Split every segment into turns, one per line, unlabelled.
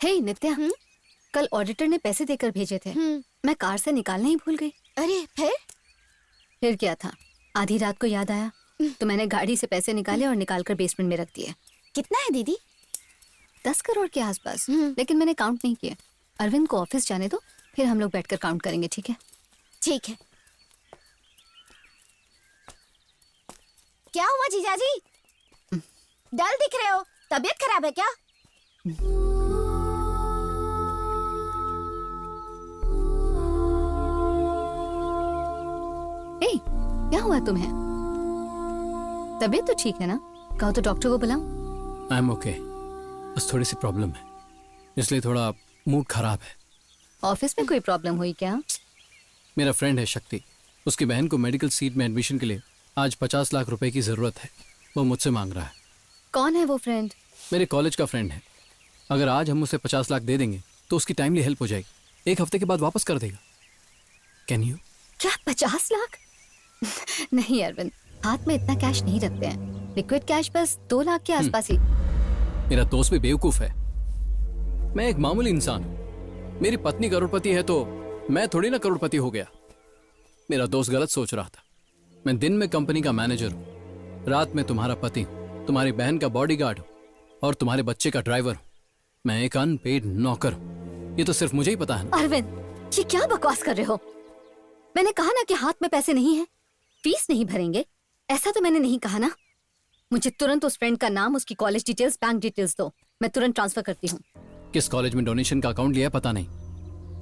हे नित्या, कल ऑडिटर ने पैसे देकर भेजे थे। मैं कार से निकालना ही भूल गई।
अरे
फिर क्या था, आधी रात को याद आया तो मैंने गाड़ी से पैसे निकाले और निकालकर बेसमेंट में रख दिए।
कितना है दीदी?
10 करोड़ के आसपास, लेकिन मैंने काउंट नहीं किए। अरविंद को ऑफिस जाने दो, फिर हम लोग बैठकर काउंट करेंगे, ठीक है?
ठीक है। क्या हुआ जीजाजी? डल दिख रहे हो, तबीयत खराब है क्या?
ए, क्या हुआ तुम्हें? तबीयत तो ठीक है ना? कहो तो डॉक्टर को बुलाऊं?
आई एम ओके, बस थोड़ी सी प्रॉब्लम है, इसलिए थोड़ा मूड खराब है।
ऑफिस में कोई प्रॉब्लम हुई क्या?
मेरा फ्रेंड है शक्ति, उसकी बहन को मेडिकल सीट में एडमिशन के लिए आज 50 लाख रुपए की ज़रूरत है। वो मुझसे मांग रहा है।
कौन है वो फ्रेंड?
मेरे कॉलेज का फ्रेंड है। अगर आज हम उसे 50 लाख दे देंगे तो उसकी टाइमली हेल्प हो जाएगी। 1 हफ्ते के बाद वापस कर देगा। Can you?
क्या 50 लाख? नहीं अरविंद, हाथ में इतना कैश नहीं रखते हैं। लिक्विड कैश बस 2 लाख के आसपास ही।
मेरा दोस्त भी बेवकूफ है, मैं एक मामूली इंसान हूँ। मेरी पत्नी करोड़पति है तो मैं थोड़ी ना करोड़पति हो गया। मेरा दोस्त गलत सोच रहा था। मैं दिन में कंपनी का मैनेजर हूँ, रात में तुम्हारा पति हूँ, तुम्हारी बहन का बॉडीगार्ड हूँ और तुम्हारे बच्चे का ड्राइवर हूँ। मैं एक अनपेड नौकर हूँ। ये तो सिर्फ मुझे ही पता है ना।
अरविंद, ये क्या बकवास कर रहे हो? मैंने कहा ना कि हाथ में पैसे नहीं है, फीस नहीं भरेंगे, ऐसा तो मैंने नहीं कहा ना। मुझे तुरंत उस फ्रेंड का नाम, उसकी कॉलेज डिटेल्स, बैंक डिटेल्स दो, मैं तुरंत ट्रांसफर करती हूँ।
किस कॉलेज में डोनेशन का अकाउंट लिया है पता नहीं।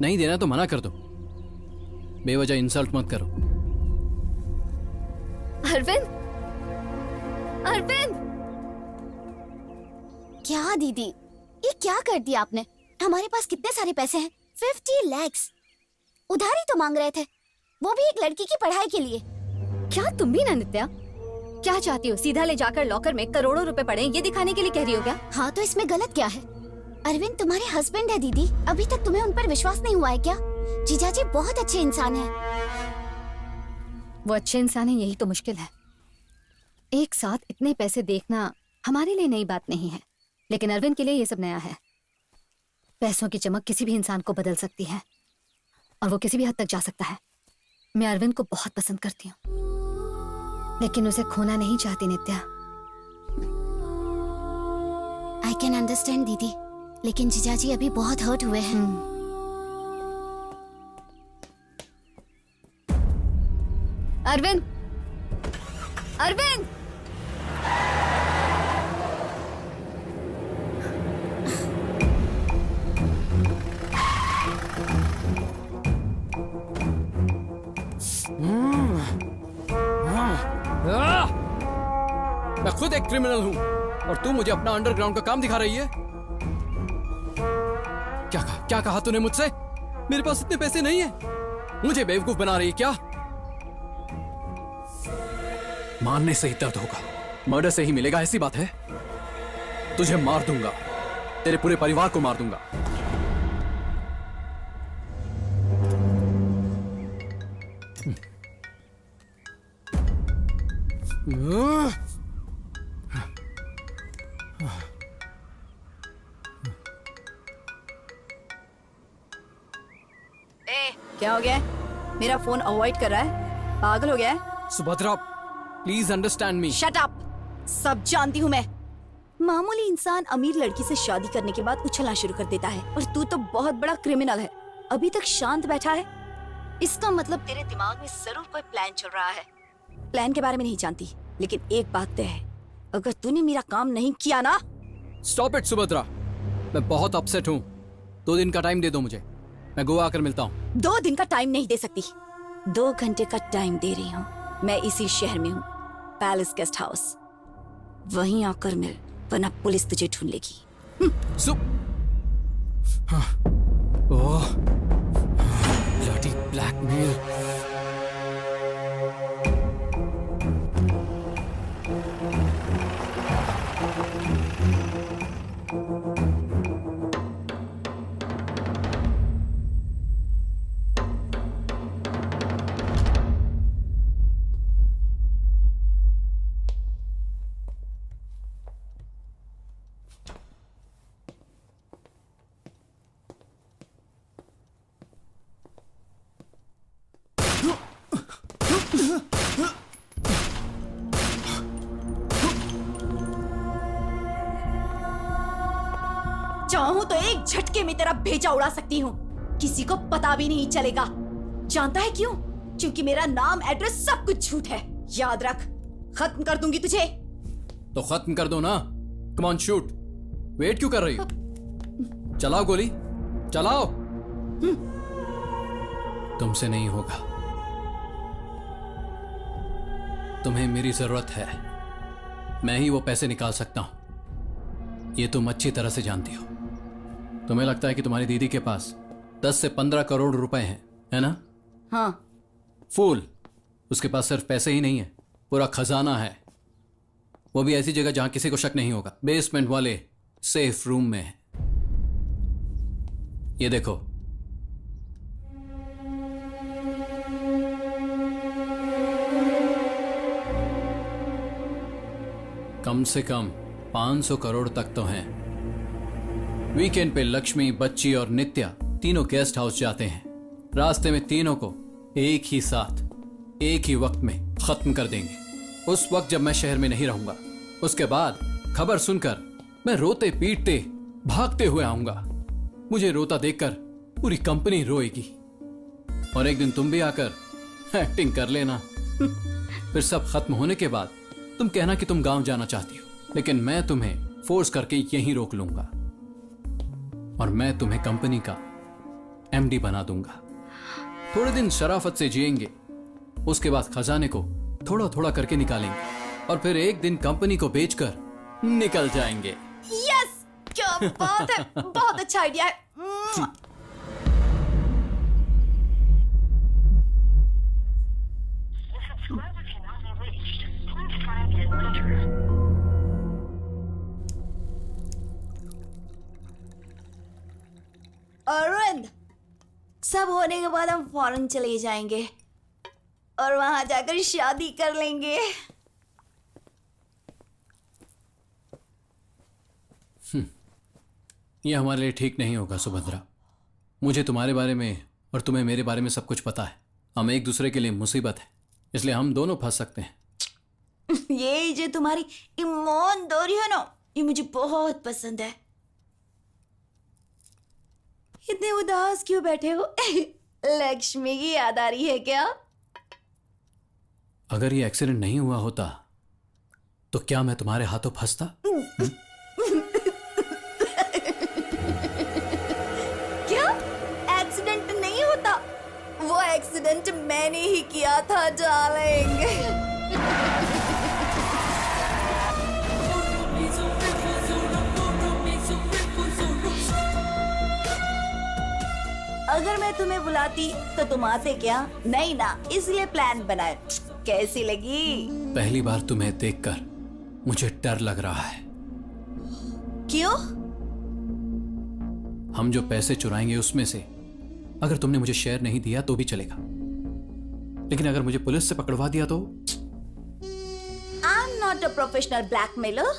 नहीं देना तो मना कर दो, बेवजह इंसल्ट मत करो।
अरविंद, अरविंद!
क्या दीदी, ये क्या कर दिया आपने? हमारे पास कितने सारे पैसे हैं, 50 lakhs। उधारी तो मांग रहे थे, वो भी एक लड़की की पढ़ाई के लिए।
क्या तुम भी ना नित्या? क्या चाहती हो, सीधा ले जाकर लॉकर में करोड़ों रुपए पड़े ये दिखाने के लिए कह रही हो क्या?
हाँ तो इसमें गलत क्या है? अरविंद तुम्हारे हस्बैंड है दीदी, अभी तक तुम्हें उन पर विश्वास नहीं हुआ है क्या? जीजाजी बहुत अच्छे इंसान हैं।
वो अच्छे इंसान है, यही तो मुश्किल है। एक साथ इतने पैसे देखना हमारे लिए नई बात नहीं है, लेकिन अरविंद के लिए ये सब नया है। पैसों की चमक किसी भी इंसान को बदल सकती है और वो किसी भी हद तक जा सकता है। मैं अरविंद को बहुत पसंद करती हूँ, लेकिन उसे खोना नहीं चाहती नित्या।
आई कैन अंडरस्टैंड दीदी, लेकिन जीजाजी अभी बहुत हर्ट हुए हैं।
अरविंद, अरविंद!
मैं खुद एक क्रिमिनल हूं और तू मुझे अपना अंडरग्राउंड का काम दिखा रही है। क्या कहा तूने मुझसे? मेरे पास इतने पैसे नहीं है। मुझे बेवकूफ बना रही है क्या? मारने से ही दर्द होगा, मर्डर से ही मिलेगा, ऐसी बात है? तुझे मार दूंगा, तेरे पूरे परिवार को मार दूंगा।
क्या हो गया है? मेरा फोन अवॉइड कर रहा है? पागल हो गया है?
Subhadra, please understand me.
Shut up! सब जानती हूँ मैं। मामूली इंसान अमीर लड़की से शादी करने के बाद उछलना शुरू कर देता है, और तू तो बहुत बड़ा क्रिमिनल है। अभी तक शांत बैठा है, इसका मतलब तेरे दिमाग में जरूर कोई प्लान चल रहा है। प्लान के बारे में नहीं जानती, लेकिन एक बात तय है, अगर तूने मेरा काम नहीं किया ना।
स्टॉप इट सुभद्रा, मैं बहुत अपसेट हूँ। 2 दिन का टाइम दे दो मुझे, मैं गोवा आकर मिलता हूँ।
2 दिन का टाइम नहीं दे सकती, 2 घंटे का टाइम दे रही हूँ। मैं इसी शहर में हूँ, पैलेस गेस्ट हाउस, वहीं आकर मिल, वरना पुलिस तुझे ढूंढ लेगी।
ओह, ब्लडी ब्लैकमेल।
एक झटके में तेरा भेजा उड़ा सकती हूँ, किसी को पता भी नहीं चलेगा। जानता है क्यों? क्योंकि मेरा नाम, एड्रेस, सब कुछ झूठ है। याद रख, खत्म कर दूंगी तुझे।
तो खत्म कर दो ना। Come on shoot. वेट क्यों कर रही हो? चलाओ गोली, चलाओ। तुमसे नहीं होगा। तुम्हें मेरी जरूरत है। मैं ही वो पैसे निकाल सकता हूं। ये तुम अच्छी तरह से जानती हो। तुम्हें लगता है कि तुम्हारी दीदी के पास 10 से 15 करोड़ रुपए हैं, है ना?
हाँ।
फूल, उसके पास सिर्फ पैसे ही नहीं है, पूरा खजाना है। वो भी ऐसी जगह जहां किसी को शक नहीं होगा। बेसमेंट वाले सेफ रूम में है। ये देखो। कम से कम 500 करोड़ तक तो हैं। वीकेंड पे लक्ष्मी, बच्ची और नित्या तीनों गेस्ट हाउस जाते हैं। रास्ते में तीनों को एक ही साथ, एक ही वक्त में खत्म कर देंगे। उस वक्त जब मैं शहर में नहीं रहूंगा, उसके बाद खबर सुनकर मैं रोते पीटते भागते हुए आऊंगा। मुझे रोता देखकर पूरी कंपनी रोएगी। और एक दिन तुम भी आकर एक्टिंग कर लेना। फिर सब खत्म होने के बाद तुम कहना कि तुम गांव जाना चाहती हो, लेकिन मैं तुम्हें फोर्स करके यहीं रोक लूंगा और मैं तुम्हें कंपनी का एमडी बना दूंगा। थोड़े दिन शराफत से जिएंगे, उसके बाद खजाने को थोड़ा थोड़ा करके निकालेंगे और फिर एक दिन कंपनी को बेचकर निकल जाएंगे।
यस, क्या बात है, बहुत अच्छा आइडिया है। अरविंद, सब होने के बाद हम फॉरेन चले जाएंगे और वहां जाकर शादी कर लेंगे।
यह हमारे लिए ठीक नहीं होगा सुभद्रा। मुझे तुम्हारे बारे में और तुम्हें मेरे बारे में सब कुछ पता है। हम एक दूसरे के लिए मुसीबत है, इसलिए हम दोनों फंस सकते हैं।
ये जो तुम्हारी ईमानदारी है ना, ये मुझे बहुत पसंद है। इतने उदास क्यों बैठे हो? लक्ष्मी की याद आ रही है क्या?
अगर ये एक्सीडेंट नहीं हुआ होता तो क्या मैं तुम्हारे हाथों फंसता?
क्या एक्सीडेंट नहीं होता? वो एक्सीडेंट मैंने ही किया था डार्लिंग। अगर मैं तुम्हें बुलाती तो तुम आते क्या? नहीं ना, इसलिए प्लान बनाए। कैसी लगी?
पहली बार तुम्हें देखकर मुझे डर लग रहा है।
क्यों?
हम जो पैसे चुराएंगे उसमें से अगर तुमने मुझे शेयर नहीं दिया तो भी चलेगा, लेकिन अगर मुझे पुलिस से पकड़वा दिया तो?
I am not a professional blackmailer.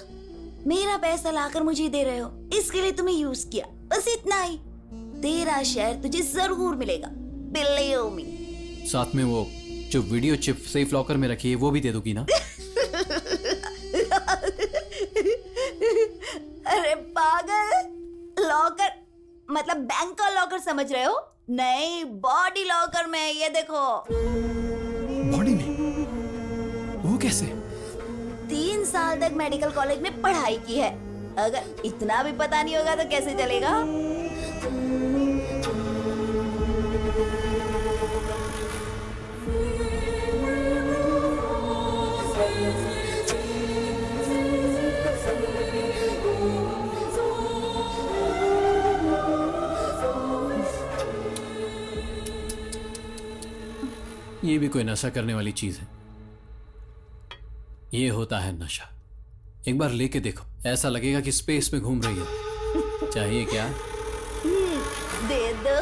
मेरा पैसा लाकर मुझे दे रहे हो, इसके लिए तुम्हें यूज किया, बस इतना ही। तेरा शेयर तुझे जरूर मिलेगा, बिलीव मी।
साथ में वो जो वीडियो चिप सेफ लॉकर में रखी है वो भी दे दोगी ना?
अरे पागल, लॉकर मतलब बैंक का लॉकर समझ रहे हो? नहीं, बॉडी लॉकर में। ये देखो।
बॉडी में? वो कैसे?
3 साल तक मेडिकल कॉलेज में पढ़ाई की है। अगर इतना भी पता नहीं होगा तो कैसे चलेगा?
ये भी कोई नशा करने वाली चीज है। ये होता है नशा। एक बार लेके देखो, ऐसा लगेगा कि स्पेस में घूम रही है। चाहिए क्या?
दे दो।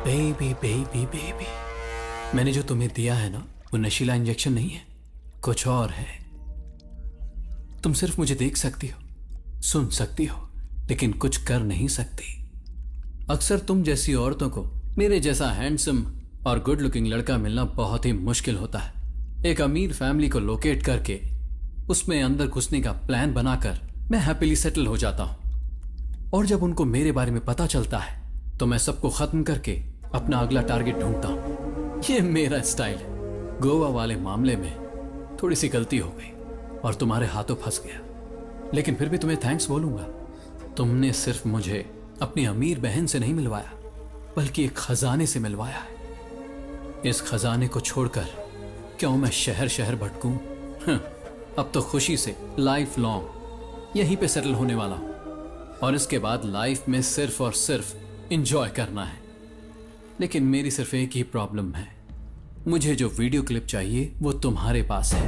बेबी बेबी बेबी, मैंने जो तुम्हें दिया है ना, वो नशीला इंजेक्शन नहीं है, कुछ और है। तुम सिर्फ मुझे देख सकती हो, सुन सकती हो, लेकिन कुछ कर नहीं सकती। अक्सर तुम जैसी औरतों को मेरे जैसा हैंडसम और गुड लुकिंग लड़का मिलना बहुत ही मुश्किल होता है। एक अमीर फैमिली को लोकेट करके उसमें अंदर घुसने का प्लान बनाकर मैं हैप्पीली सेटल हो जाता हूं। और जब उनको मेरे बारे में पता चलता है तो मैं सबको खत्म करके अपना अगला टारगेट ढूंढता हूं। ये मेरा स्टाइल है। गोवा वाले मामले में थोड़ी सी गलती हो गई और तुम्हारे हाथों फंस गया, लेकिन फिर भी तुम्हें थैंक्स बोलूंगा। तुमने सिर्फ मुझे अपनी अमीर बहन से नहीं मिलवाया, बल्कि एक खजाने से मिलवाया है। इस खजाने को छोड़कर क्यों मैं शहर शहर भटकूं? अब तो खुशी से लाइफ लॉन्ग यहीं पे सेटल होने वाला हूं, और इसके बाद लाइफ में सिर्फ और सिर्फ एंजॉय करना है। लेकिन मेरी सिर्फ एक ही प्रॉब्लम है, मुझे जो वीडियो क्लिप चाहिए वो तुम्हारे पास है।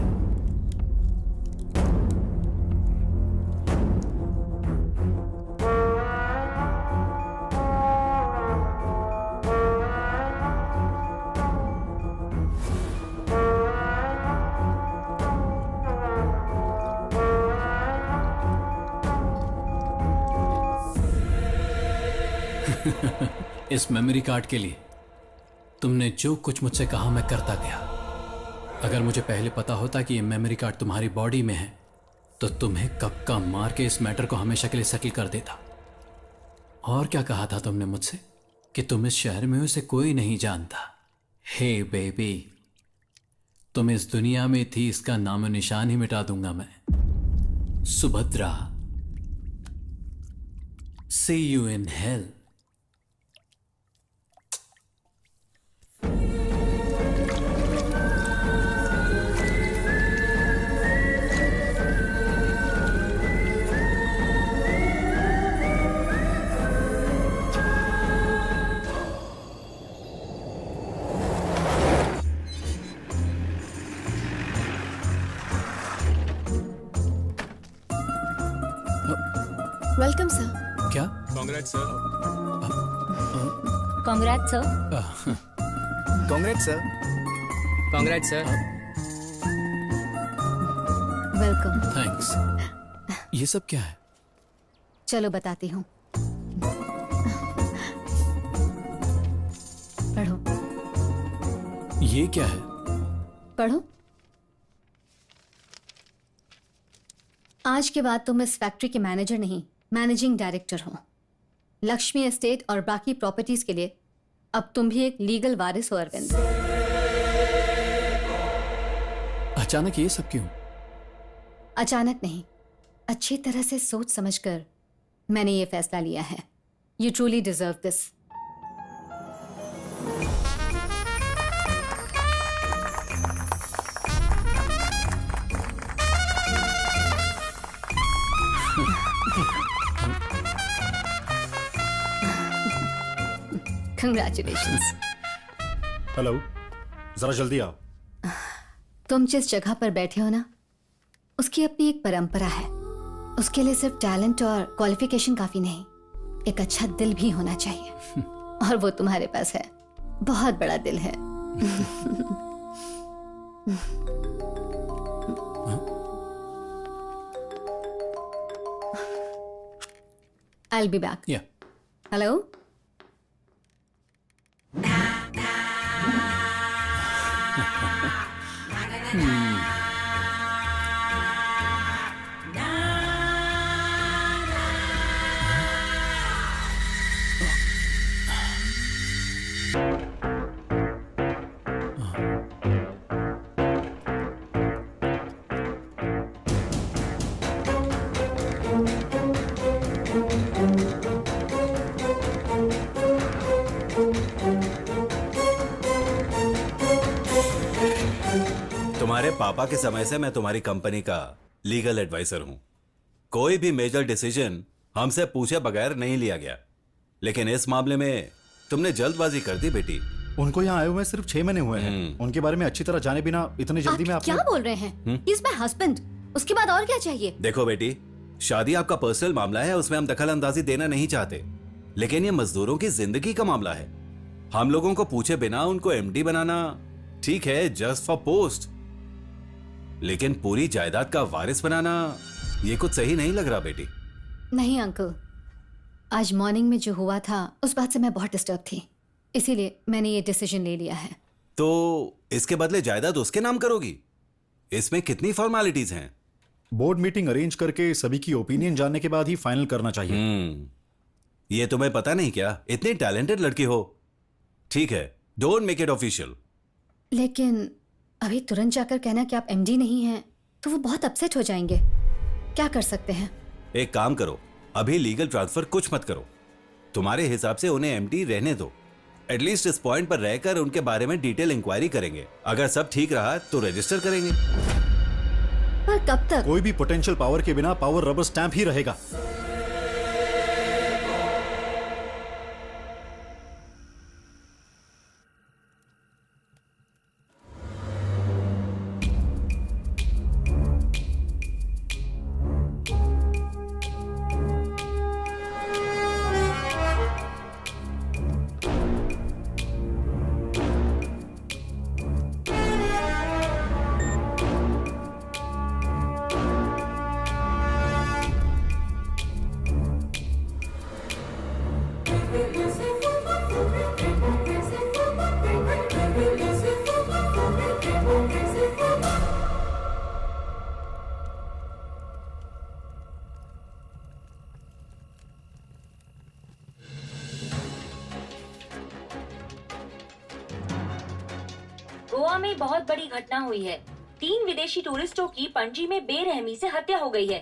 इस मेमोरी कार्ड के लिए तुमने जो कुछ मुझसे कहा मैं करता गया। अगर मुझे पहले पता होता कि ये मेमोरी कार्ड तुम्हारी बॉडी में है तो तुम्हें कब का मार के इस मैटर को हमेशा के लिए सेटल कर देता। और क्या कहा था तुमने मुझसे कि तुम इस शहर में उसे कोई नहीं जानता। हे बेबी, तुम इस दुनिया में थी इसका नामो निशान ही मिटा दूंगा मैं। Subhadra, see you in hell.
Welcome sir.
क्या?
Congrats sir.
Congrats sir.
Congrats sir. Congrats sir.
Welcome.
Thanks. ये सब क्या है?
चलो बताती हूँ। पढ़ो।
ये क्या है?
पढ़ो। आज के बाद तुम इस फैक्ट्री के मैनेजर नहीं, मैनेजिंग डायरेक्टर हो। लक्ष्मी एस्टेट और बाकी प्रॉपर्टीज के लिए अब तुम भी एक लीगल वारिस हो अरविंद।
अचानक ये सब क्यों?
अचानक नहीं, अच्छी तरह से सोच समझकर मैंने ये फैसला लिया है। You truly deserve this. Congratulations.
Hello, जरा जल्दी आओ।
तुम जिस जगह पर बैठे हो ना, उसकी अपनी एक परंपरा है। उसके लिए सिर्फ टैलेंट और क्वालिफिकेशन काफी नहीं, एक अच्छा दिल भी होना चाहिए। और वो तुम्हारे पास है, बहुत बड़ा दिल है। I'll be back.
Yeah.
Hello?
तुम्हारे पापा के समय से मैं तुम्हारी कंपनी का लीगल एडवाइजर हूं। कोई भी मेजर डिसीजन हमसे पूछे बगैर नहीं लिया गया, लेकिन इस मामले में तुमने जल्दबाजी कर दी बेटी।
उनको यहाँ आए हुए सिर्फ 6 महीने हुए हैं। उनके बारे में अच्छी तरह जाने बिना इतनी जल्दी में
आप क्या बोल रहे हैं? He's my husband. उसके बाद और क्या चाहिए?
देखो बेटी, शादी आपका पर्सनल मामला है, उसमें हम दखल अंदाजी देना नहीं चाहते, लेकिन ये मजदूरों की जिंदगी का मामला है। हम लोगों को पूछे बिना उनको एमडी बनाना ठीक है, जस्ट फॉर पोस्ट, लेकिन पूरी जायदाद का वारिस बनाना ये कुछ सही नहीं लग रहा बेटी।
नहीं अंकल, आज मॉर्निंग में जो हुआ था उस बात से मैं बहुत डिस्टर्ब थी, इसीलिए मैंने ये डिसीजन ले लिया है।
तो इसके बदले जायदाद उसके नाम करोगी? इसमें कितनी फॉर्मेलिटीज हैं?
बोर्ड मीटिंग अरेंज करके सभी की ओपिनियन जानने के बाद ही फाइनल करना चाहिए।
ये तुम्हें पता नहीं क्या? इतनी टैलेंटेड लड़की हो। ठीक है, डोंट मेक इट ऑफिशियल।
लेकिन अभी तुरंत जाकर कहना कि आप एमडी नहीं हैं तो वो बहुत अपसेट हो जाएंगे। क्या कर सकते हैं?
एक काम करो, अभी लीगल ट्रांसफर कुछ मत करो। तुम्हारे हिसाब से उन्हें एमडी रहने दो। एटलीस्ट इस पॉइंट पर रहकर उनके बारे में डिटेल इंक्वायरी करेंगे। अगर सब ठीक रहा तो रजिस्टर करेंगे।
पर कब तक?
कोई भी पोटेंशियल पावर के बिना पावर रबर स्टैंप ही रहेगा।
गोवा में बहुत बड़ी घटना हुई है। 3 विदेशी टूरिस्टों की पणजी में बेरहमी से हत्या हो गई है।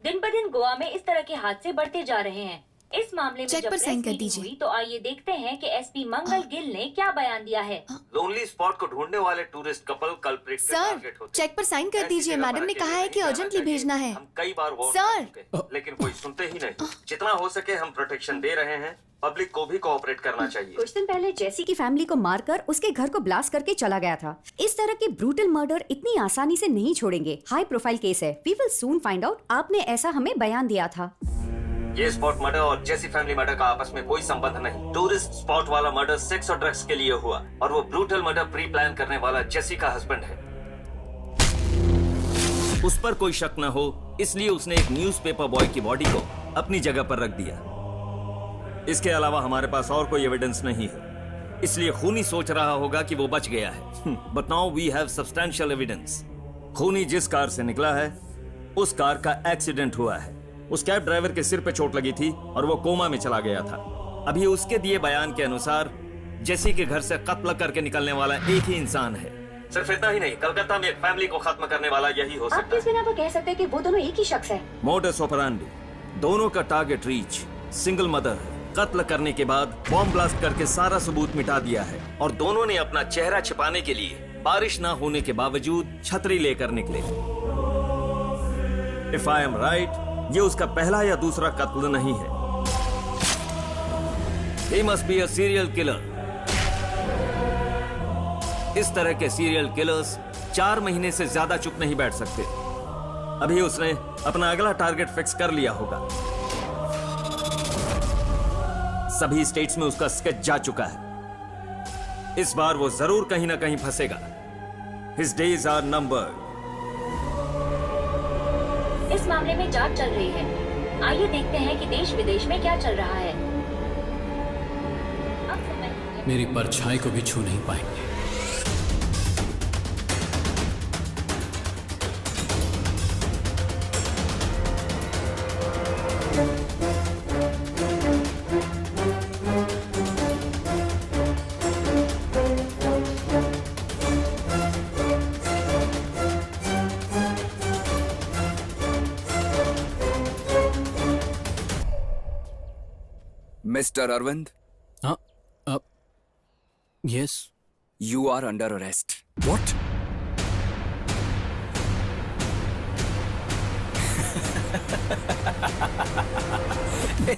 दिन ब दिन गोवा में इस तरह के हादसे बढ़ते जा रहे हैं। इस मामले में
चेक
जब
पर
प्रेस
साइन कर
मीटिंग
दीजिए।
हुई तो आइए देखते हैं कि एसपी मंगल गिल ने क्या बयान दिया है।
लोनली स्पॉट को ढूंढने वाले टूरिस्ट कपल कल्प्रिट के
सर,
टारगेट होते
चेक पर साइन कर
ऐसी
दीजिए।
जगह
मैडम
पर
ने
अकेले
कहा है
नहीं
कि
जाना
अर्जेंटली
चाहिए।
भेजना है।
हम कई बार वार्न
सर।
कर चुके हैं, लेकिन कोई सुनते ही नहीं। जितना हो सके हम प्रोटेक्शन दे रहे हैं। पब्लिक को भी कोऑपरेट करना चाहिए।
कुछ दिन पहले जेसी की फैमिली को मारकर उसके घर को ब्लास्ट करके चला गया था। इस तरह के ब्रूटल मर्डर इतनी आसानी से नहीं छोड़ेंगे। हाई प्रोफाइल केस है। We will soon find out. आपने ऐसा हमें बयान दिया था।
ये स्पॉट मर्डर और जेसी फैमिली मर्डर का आपस में कोई संबंध नहीं। टूरिस्ट स्पॉट वाला मर्डर सेक्स और ड्रग्स के लिए हुआ और वो ब्रूटल मर्डर प्री प्लान करने वाला जेसी का हस्बैंड है। उस पर कोई शक न हो इसलिए उसने एक न्यूज़पेपर बॉय की बॉडी को अपनी जगह पर रख दिया। इसके अलावा हमारे पास और कोई एविडेंस नहीं है, इसलिए खूनी सोच रहा होगा कि वो बच गया है। But now we have substantial evidence. खूनी जिस कार से निकला है उस कार का एक्सीडेंट हुआ है। उस कैब ड्राइवर के सिर पे चोट लगी थी और वो कोमा में चला गया था। अभी उसके दिए बयान के अनुसार जेसी के घर से कत्ल करके निकलने वाला एक ही इंसान है। सिर्फ इतना ही नहीं, कलकत्ता में एक फैमिली को खत्म करने वाला यही हो
आप
सकता
किस
है।
बिना पर कह सकते हैं कि वो दोनों एक ही शख्स है?
मोडस ऑपरेंडी, दोनों का टारगेट रीच सिंगल मदर है। कत्ल करने के बाद बॉम्ब ब्लास्ट करके सारा सबूत मिटा दिया है और दोनों ने अपना चेहरा छिपाने के लिए बारिश ना होने के बावजूद छतरी लेकर निकले। इफ आई एम राइट, ये उसका पहला या दूसरा कत्ल नहीं है। He must be a serial killer। इस तरह के सीरियल किलर्स 4 महीने से ज्यादा चुप नहीं बैठ सकते। अभी उसने अपना अगला टारगेट फिक्स कर लिया होगा। सभी स्टेट्स में उसका स्केच जा चुका है। इस बार वो जरूर कहीं ना कहीं फंसेगा। His days are numbered।
इस मामले में जांच चल रही है। आइए देखते हैं कि देश विदेश में क्या चल रहा है। अब समय
मेरी परछाई को भी छू नहीं पाएंगे।
Mr. Arvind,
हाँ, yes.
you are under arrest.
What?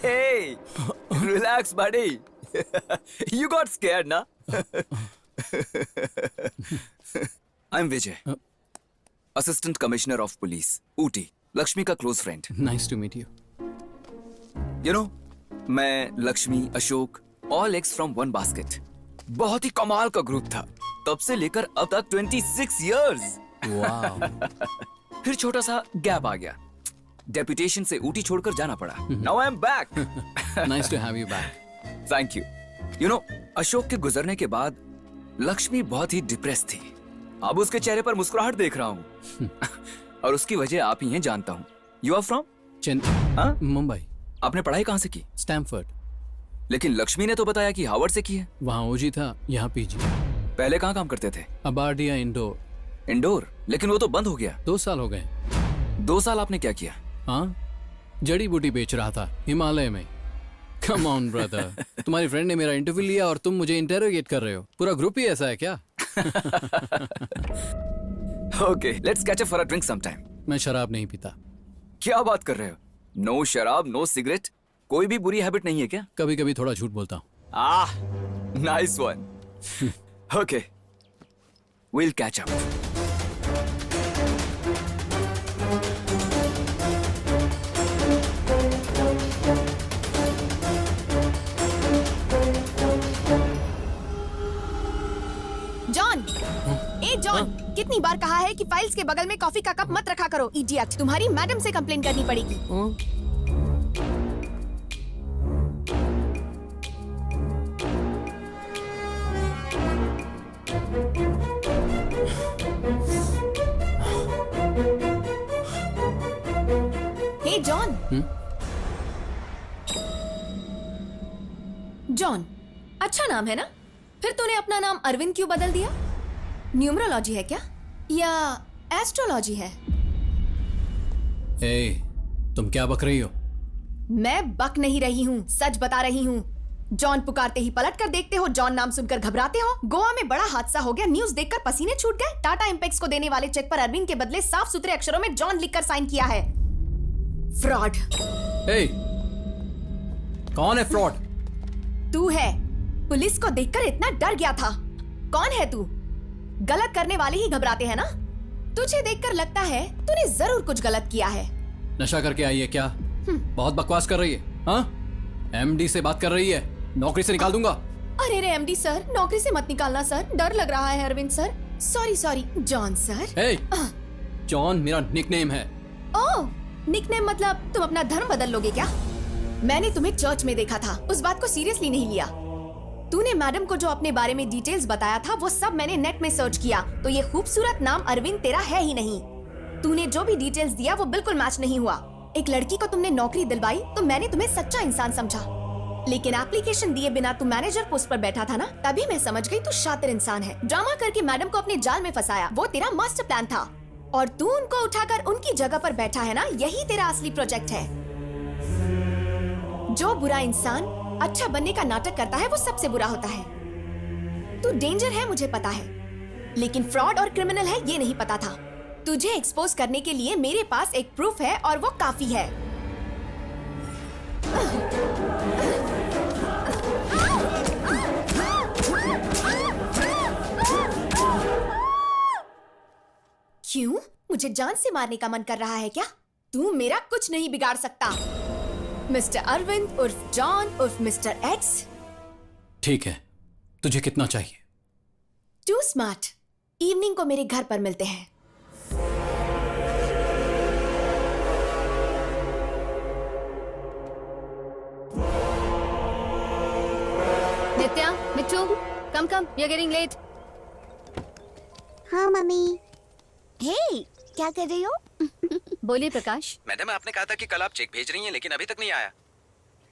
Hey, relax, buddy. You got scared, na? I'm Vijay, Assistant Commissioner of Police, Ooty, Lakshmi का close friend.
Nice to meet you.
You know, मैं, Lakshmi, Ashok, all eggs from one basket. बहुत ही कमाल का group था। तब से लेकर अब तक 26 इयर्स।
वाह।
फिर छोटा सा गैप आ गया, डेपुटेशन से ऊटी छोड़कर जाना पड़ा। Now I am back.
Nice to have you back.
Thank you. You know, Ashok के गुजरने के बाद लक्ष्मी बहुत ही डिप्रेस थी। अब उसके चेहरे पर मुस्कुराहट देख रहा हूँ। और उसकी वजह आप ही हैं, जानता हूँ। You are from? हाँ?
मुंबई।
आपने पढ़ाई कहाँ से की?
स्टैमफोर्ड।
लेकिन लक्ष्मी ने तो बताया कि हार्वर्ड से की है।
वहाँ ओजी था, यहाँ पीजी।
पहले कहाँ काम करते थे?
अबार्डिया इंडोर।
इंडोर? लेकिन वो तो बंद हो गया।
2 साल हो गए।
2 साल आपने क्या किया?
हाँ, जड़ी बूटी बेच रहा था हिमालय में। कम ऑन ब्रदर, तुम्हारी फ्रेंड ने मेरा इंटरव्यू लिया और तुम मुझे इंटेरोगेट कर रहे हो। पूरा ग्रुप ही ऐसा है क्या?
Okay, let's catch up for a drink sometime.
मैं शराब नहीं पीता।
क्या बात कर रहे हो? नो शराब, नो सिगरेट, कोई भी बुरी हैबिट नहीं है क्या?
कभी कभी थोड़ा झूठ बोलता हूँ।
Nice one. Okay, we'll catch up.
John, ए जॉन, कितनी बार कहा है कि फाइल्स के बगल में कॉफी का कप मत रखा करो, इडियट। तुम्हारी मैडम से कंप्लेन करनी पड़ेगी। हे जॉन। जॉन, अच्छा नाम है ना? फिर तूने अपना नाम अरविंद क्यों बदल दिया? न्यूमरोलॉजी है क्या, या एस्ट्रोलॉजी है?
ए, तुम क्या बक रही हो?
मैं बक नहीं रही हूँ, सच बता रही हूँ। जॉन पुकारते ही पलट कर देखते हो, जॉन नाम सुनकर घबराते हो। गोवा में बड़ा हादसा हो गया, न्यूज़ देखकर पसीने छूट गए। टाटा इम्पैक्स को देने वाले चेक पर अरविंद के बदले साफ सुथरे अक्षरों में जॉन लिखकर साइन किया है। फ्रॉड।
ए, कौन है फ्रॉड?
तू है। पुलिस को देखकर इतना डर गया था। कौन है तू? गलत करने वाले ही घबराते हैं ना? तुझे देखकर लगता है तूने जरूर कुछ गलत किया है।
नशा करके आई है क्या? बहुत बकवास कर रही है। हाँ, एमडी से बात कर रही है, नौकरी से निकाल दूंगा।
अरे रे एमडी सर, नौकरी से मत निकालना सर, डर लग रहा है Arvind sir. Sorry John sir.
Hey, John मेरा निकनेम है।
ओह, निकनेम मतलब तुम अपना धर्म बदल लोगे क्या? मैंने तुम्हें चर्च में देखा था, उस बात को सीरियसली नहीं लिया। तूने मैडम को जो अपने बारे में डिटेल्स बताया था वो सब मैंने नेट में सर्च किया, तो ये खूबसूरत नाम अरविंद तेरा है ही नहीं। तूने जो भी डिटेल्स दिया वो बिल्कुल मैच नहीं हुआ। एक लड़की को तुमने नौकरी दिलवाई तो मैंने तुम्हें सच्चा इंसान समझा, लेकिन एप्लीकेशन दिए बिना तू मैनेजर पोस्ट पर बैठा था ना, तभी मैं समझ गई तू शातिर इंसान है। ड्रामा करके मैडम को अपने जाल में फंसाया, वो तेरा मास्टर प्लान था। और तू उनको उठाकर उनकी जगह पर बैठा है ना, यही तेरा असली प्रोजेक्ट है। जो बुरा इंसान अच्छा बनने का नाटक करता है वो सबसे बुरा होता है। तू डेंजर है मुझे पता है, लेकिन फ्रॉड और क्रिमिनल है ये नहीं पता था। तुझे एक्सपोज करने के लिए मेरे पास एक प्रूफ है और वो काफी है। क्यों? मुझे जान से मारने का मन कर रहा है क्या? तू मेरा कुछ नहीं बिगाड़ सकता। मिस्टर अरविंद उर्फ जॉन उर्फ मिस्टर एक्स।
ठीक है, तुझे कितना चाहिए?
To smart. इवनिंग को मेरे घर पर मिलते हैं।
Nitya, Mittu, come we are getting late.
हाँ मम्मी। हे, क्या कर रही हो?
बोलिए प्रकाश।
मैडम, आपने कहा था कि कल आप चेक भेज रही हैं, लेकिन अभी तक नहीं आया।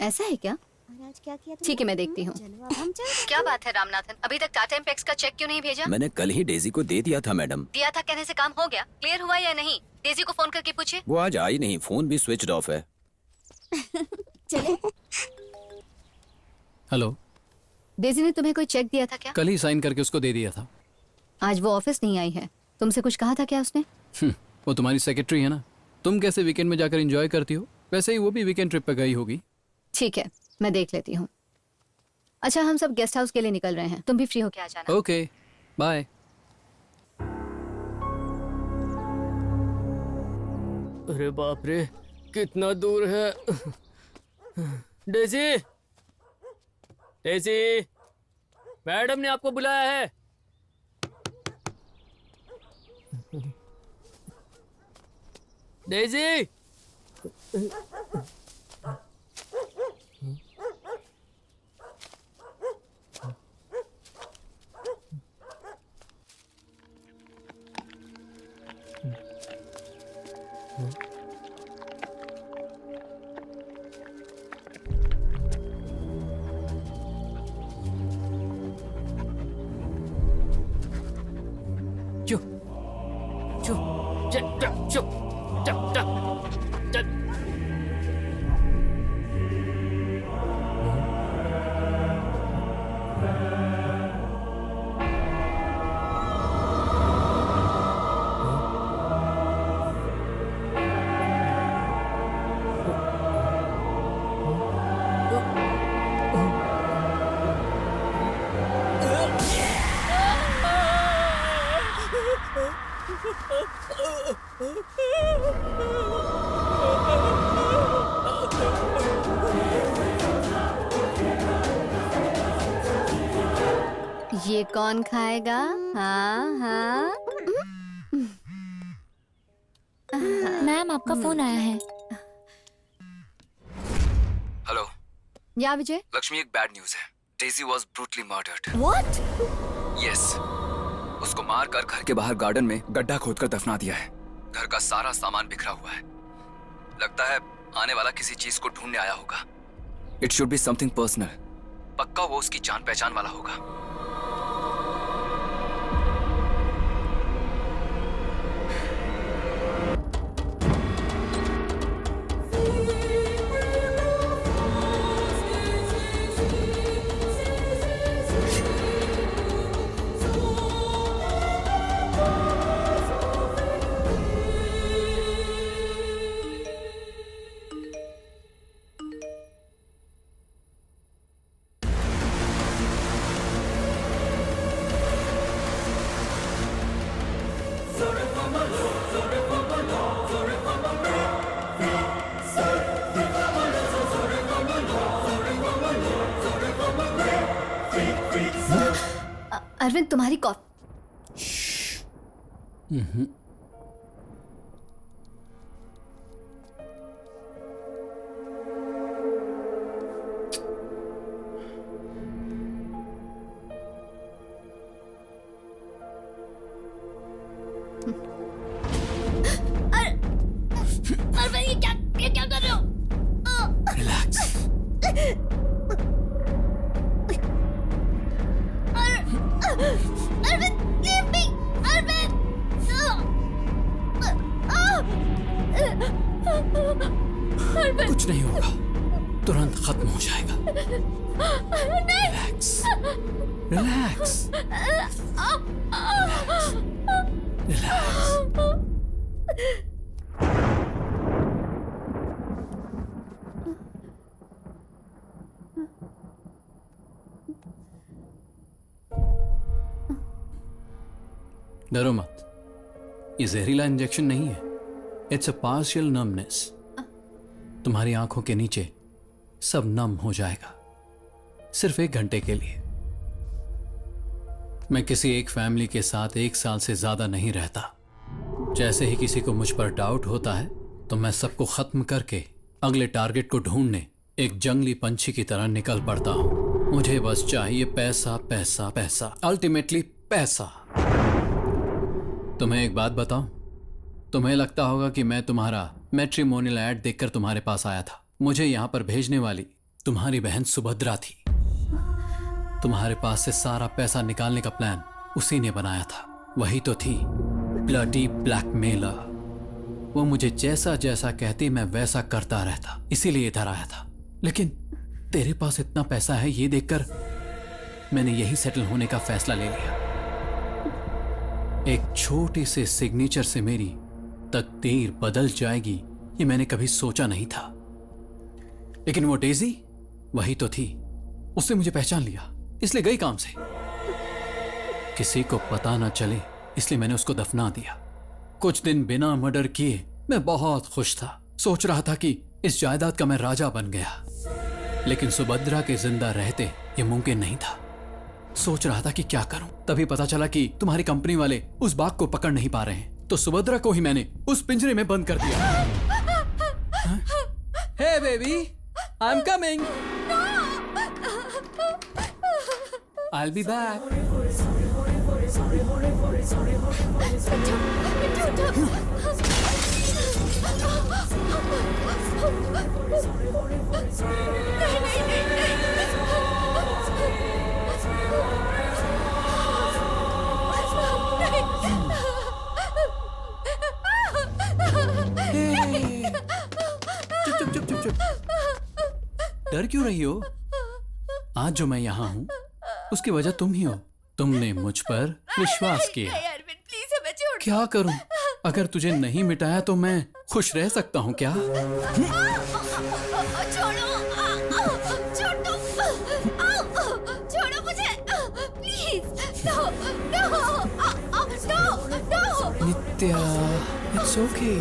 ऐसा है क्या?
आज क्या किया?
ठीक है, मैं देखती हूँ।
चलो अब हम चलते
क्या बात है रामनाथन, अभी तक टाटा इम्पैक्स का चेक क्यों नहीं भेजा?
मैंने कल ही डेजी को दे दिया था मैडम।
दिया था कहने से काम हो गया? क्लियर हुआ या नहीं? डेजी को फोन करके पूछिए।
वो आज आई नहीं, फोन भी स्विच ऑफ है।
चले।
हेलो,
डेजी ने तुम्हें कोई चेक दिया था क्या?
कल ही साइन करके उसको दे दिया था।
आज वो ऑफिस नहीं आई है, तुमसे कुछ कहा था क्या उसने?
वो तुम्हारी सेक्रेटरी है ना, तुम कैसे वीकेंड में जाकर एंजॉय करती हो, वैसे ही वो भी वीकेंड ट्रिप पे गई होगी।
ठीक है, मैं देख लेती हूँ। अच्छा, हम सब गेस्ट हाउस के लिए निकल रहे हैं, तुम भी फ्री होके आ जाना।
Okay, bye.
अरे बाप रे, कितना दूर है। डेजी, डेजी, मैडम ने आपको बुलाया है। डेजी, चुप चुप चुप चुप चुप चुप चुप।
ये कौन खाएगा? हाँ हाँ।
मैम आपका फोन आया है।
हेलो
या विजय?
लक्ष्मी, एक बैड न्यूज है। Daisy was brutally murdered.
What?
Yes, उसको मारकर घर के बाहर गार्डन में गड्ढा खोदकर दफना दिया है। घर का सारा सामान बिखरा हुआ है। लगता है आने वाला किसी चीज को ढूंढने आया होगा। It should be something personal. पक्का वो उसकी जान पहचान वाला होगा।
अरविंद, तुम्हारी कॉफी।
अरविंद, ये क्या कर रहे हो?
Relax.
Arvind, leave me! Arvind! Arvind!
कुछ नहीं होगा, तुरंत खत्म हो जाएगा। Relax, relax, relax. डरो मत, ये जहरीला इंजेक्शन नहीं है। It's a partial numbness. तुम्हारी आंखों के नीचे सब नम हो जाएगा, सिर्फ 1 घंटे के लिए। मैं किसी एक फैमिली के साथ 1 साल से ज्यादा नहीं रहता। जैसे ही किसी को मुझ पर डाउट होता है तो मैं सबको खत्म करके अगले टारगेट को ढूंढने एक जंगली पंछी की तरह निकल पड़ता हूं। मुझे बस चाहिए पैसा, पैसा, पैसा, अल्टीमेटली पैसा। तुम्हें एक बात बताऊं, तुम्हें लगता होगा कि मैं तुम्हारा मैट्रिमोनियल ऐड देखकर तुम्हारे पास आया था। मुझे यहां पर भेजने वाली तुम्हारी बहन सुभद्रा थी। तुम्हारे पास से सारा पैसा निकालने का प्लान उसी ने बनाया था। वही तो थी ब्लडी ब्लैकमेलर। वो मुझे जैसा जैसा कहती मैं वैसा करता रहता, इसीलिए इधर आया था। लेकिन तेरे पास इतना पैसा है ये देखकर मैंने यही सेटल होने का फैसला ले लिया। एक छोटी से सिग्नेचर से मेरी तकदीर बदल जाएगी ये मैंने कभी सोचा नहीं था। लेकिन वो डेजी वही तो थी। उसने मुझे पहचान लिया, इसलिए गई काम से। किसी को पता ना चले इसलिए मैंने उसको दफना दिया। कुछ दिन बिना मर्डर किए मैं बहुत खुश था। सोच रहा था कि इस जायदाद का मैं राजा बन गया। लेकिन सुभद्रा के जिंदा रहते ये मुमकिन नहीं था। सोच रहा था कि क्या करूं, तभी पता चला कि तुम्हारी कंपनी वाले उस बाघ को पकड़ नहीं पा रहे हैं, तो सुभद्रा को ही मैंने उस पिंजरे में बंद कर दिया। Hey baby, I am coming, I will be back. चुप चुप चुप चुप चुप, डर क्यों रही हो? आज जो मैं यहाँ हूँ उसकी वजह तुम ही हो। तुमने मुझ पर विश्वास किया।
अरविंद प्लीज हमें छोड़।
क्या करूं? अगर तुझे नहीं मिटाया तो मैं खुश रह सकता हूँ क्या?
छोड़ो मुझे please. No no no no.
Nitya, it's okay.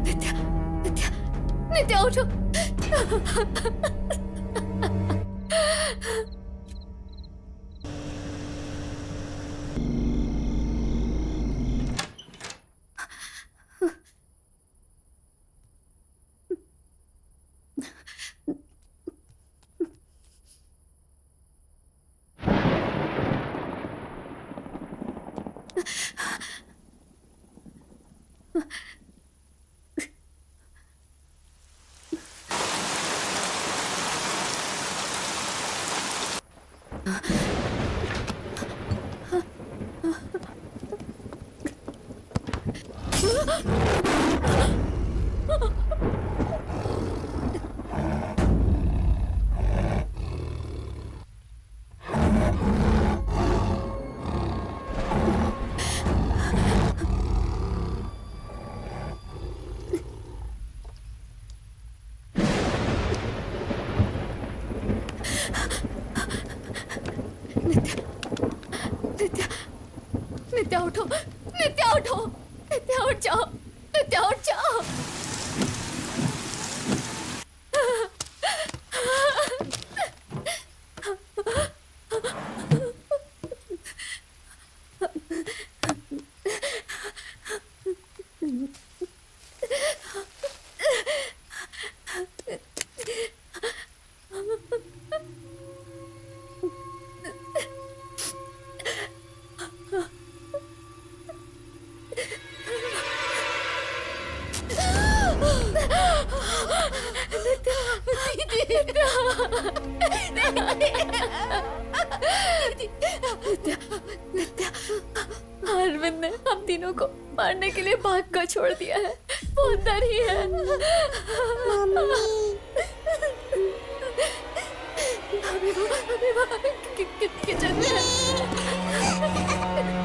Nitya Nitya उठो। नित्या उठो, नित्या उठो, नित्या उठ जाओ, नित्या उठ जाओ। अरविंद ने हम तीनों को मारने के लिए भाग कर छोड़ दिया है। वो अंदर ही है। किचन में है।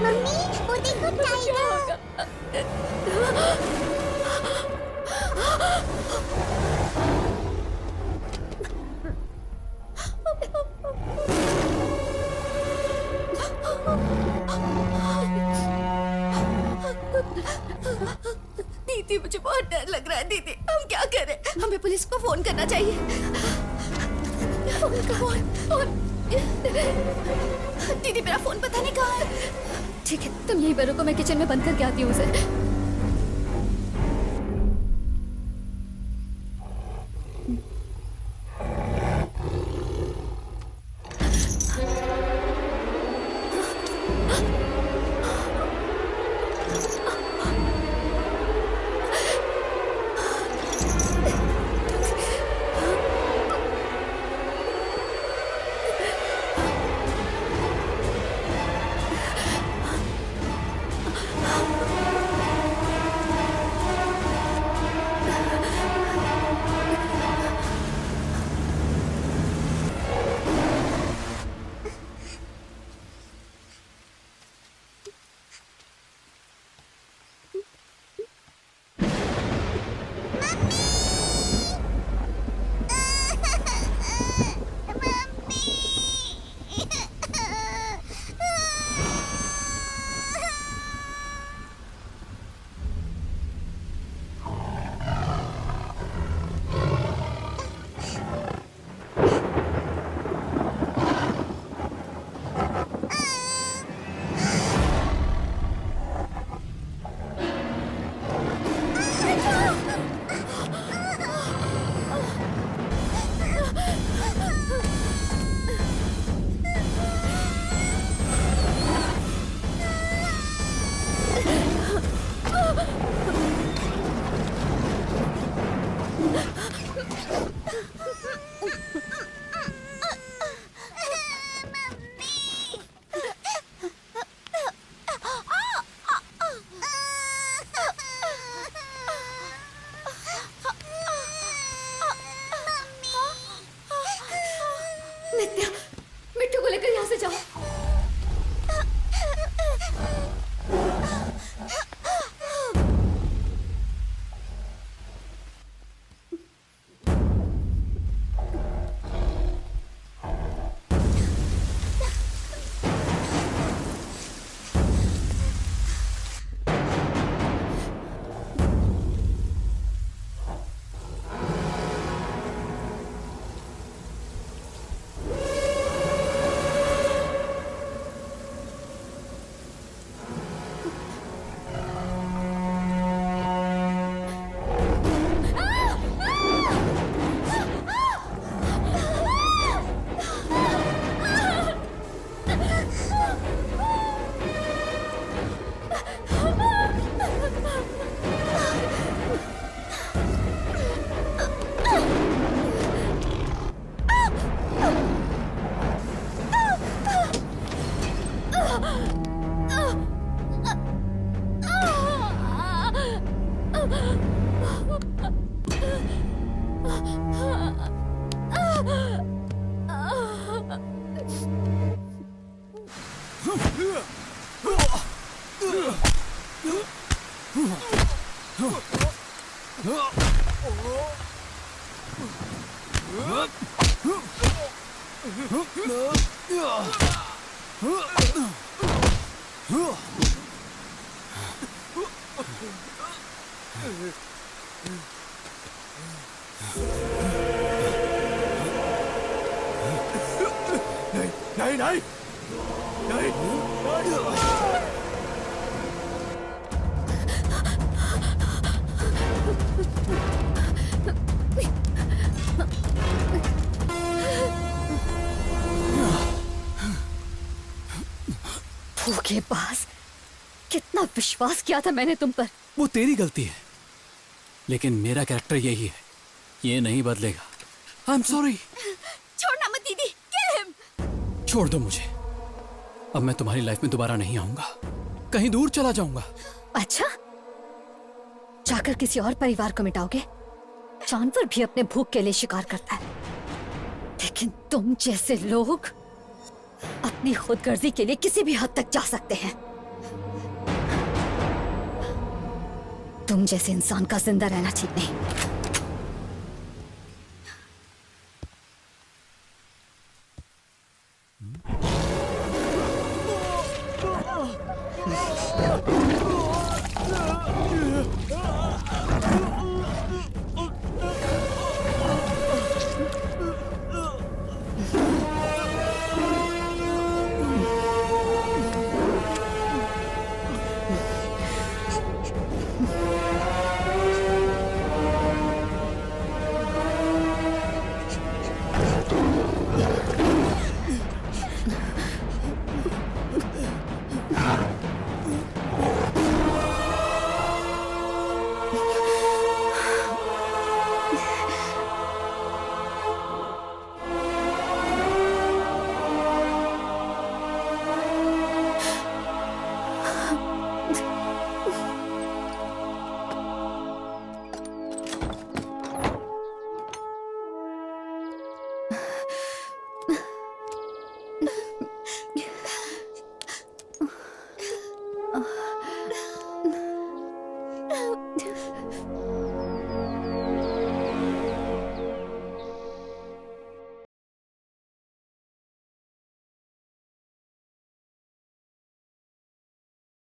मम्मी वो देखो टाइगर।
दीदी मुझे बहुत डर लग रहा है। दीदी हम क्या करें? हमें पुलिस को फोन करना चाहिए। फोन। दीदी मेरा फोन पता नहीं कहाँ है।
ठीक है, तुम यहीं पर रुको, मैं किचन में बंद करके आती हूँ उसे।
नहीं नहीं नहीं
धोखेबाज, कितना विश्वास किया था मैंने तुम पर।
वो तेरी गलती है, लेकिन मेरा कैरेक्टर यही है, ये नहीं बदलेगा। I am sorry.
छोड़ना मत दीदी, किल हिम।
छोड़ दो मुझे, अब मैं तुम्हारी लाइफ में दोबारा नहीं आऊंगा, कहीं दूर चला जाऊंगा।
अच्छा, जाकर किसी और परिवार को मिटाओगे? जानवर भी अपने भूख के लिए शिकार करता है, लेकिन तुम जैसे लोग अपनी खुदगर्जी के लिए किसी भी हद तक जा सकते हैं। तुम जैसे इंसान का जिंदा रहना ठीक नहीं।